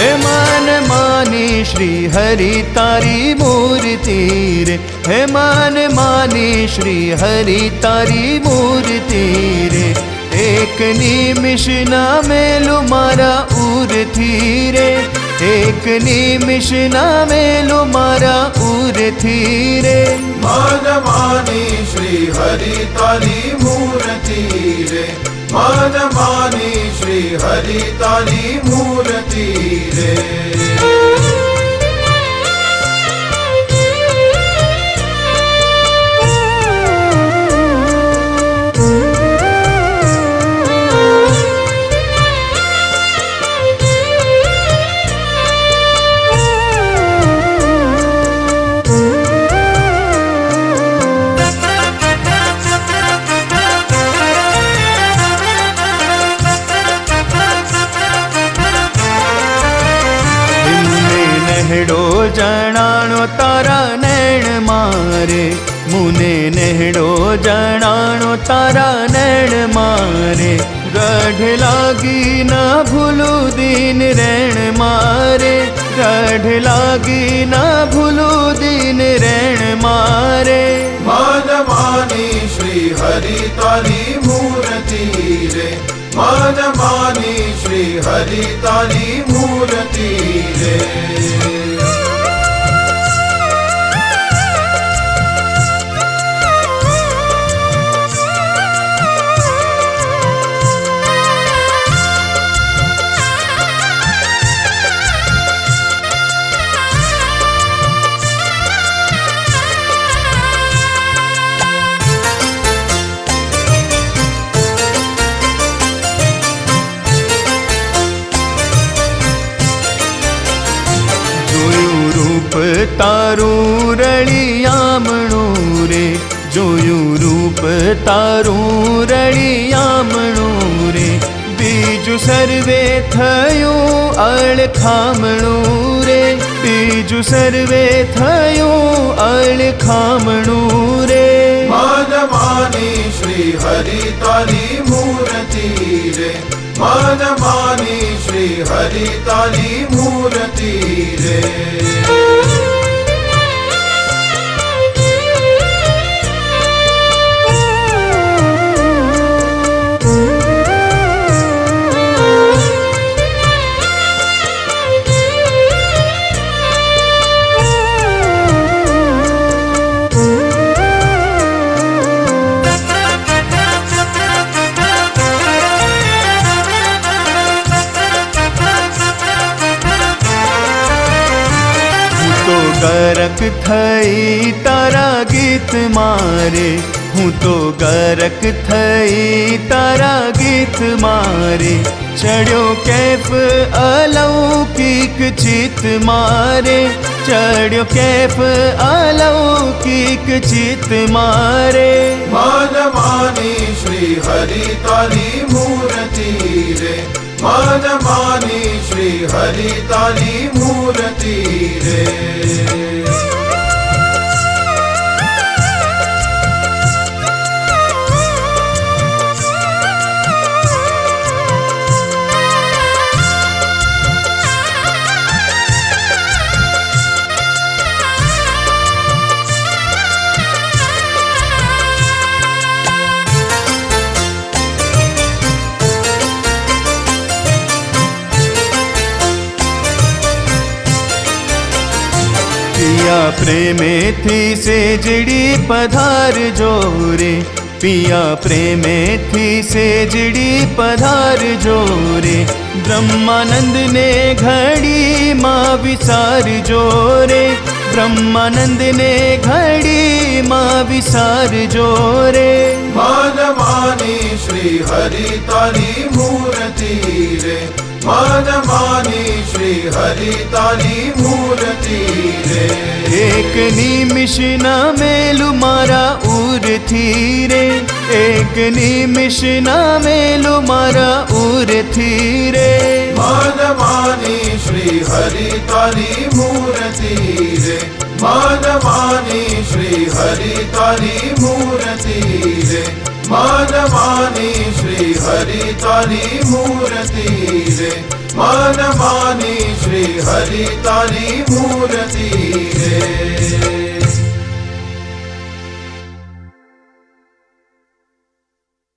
हे मन मानी श्री हरि तारी मूर्ति रे, हे मन मानी श्री हरि तारी मूर्ति रे। एक निमिष ना मेलु मारा उरथी रे, एक निमिष ना मेलु मारा उरथी रे। मन मानी श्री हरि तारी मूर्ति रे, मन मानी श्री हरि तारी मूर्ति रे। नेहड़ो जणाणो तारा नैण मारे, मुने नेहड़ो जणाणो तारा नैण मारे। गढ़ लागी ना भूलू दीन रैण मारे, गढ़ लागी ना भूलू दीन रैण मारे। मन मानी श्री हरि तारी मूर्ति रे, मन मानी श्री हरि तारी मूर्ति रे। रूप तारू रळियामणु रे, जोयू रूप तारू रळियामणु रे। बीजू सर्वे थयो अळखामणु रे, बीजू सर्वे थयो अळखामणु रे। मन मानी श्री हरि तारी मूर्ति रे, मन मानी श्री हरि तारी मूर्ति रे। गरक थई तारा गीत मारे, हूँ तो गरक थई तारा गीत मारे। चढ़्यो कैफ अलौकिक चित मारे, चढ़्यो कैफ अलौकिक चित मारे। मन मानी श्री हरि तारी मूर्ति रे, मन मानी श्री हरि तारी मूर्ति रे। पिया प्रेमे थी सेजड़ी पधार जोरे, पिया प्रेमे थी सेजड़ी पधार जोरे। ब्रह्मानंद ने घड़ी माँ विसार जोरे, ब्रह्मानंद ने घड़ी माँ विसार जोरे। मन मानी श्री हरि तारी मूर्ति रे, मन मानी श्री हरि तारी मूर्ति रे। एक निमिष ना मेलु मारा उरथी रे, एक निमिष ना मेलु मारा उरथी रे। मन मानी श्री हरि तारी मूर्ति रे, मन मानी श्री हरि तारी मूर्ति रे, मन मानी श्री हरि तारी मूर्ति रे। मन मानी श्री हरि तारी मूर्ति रे।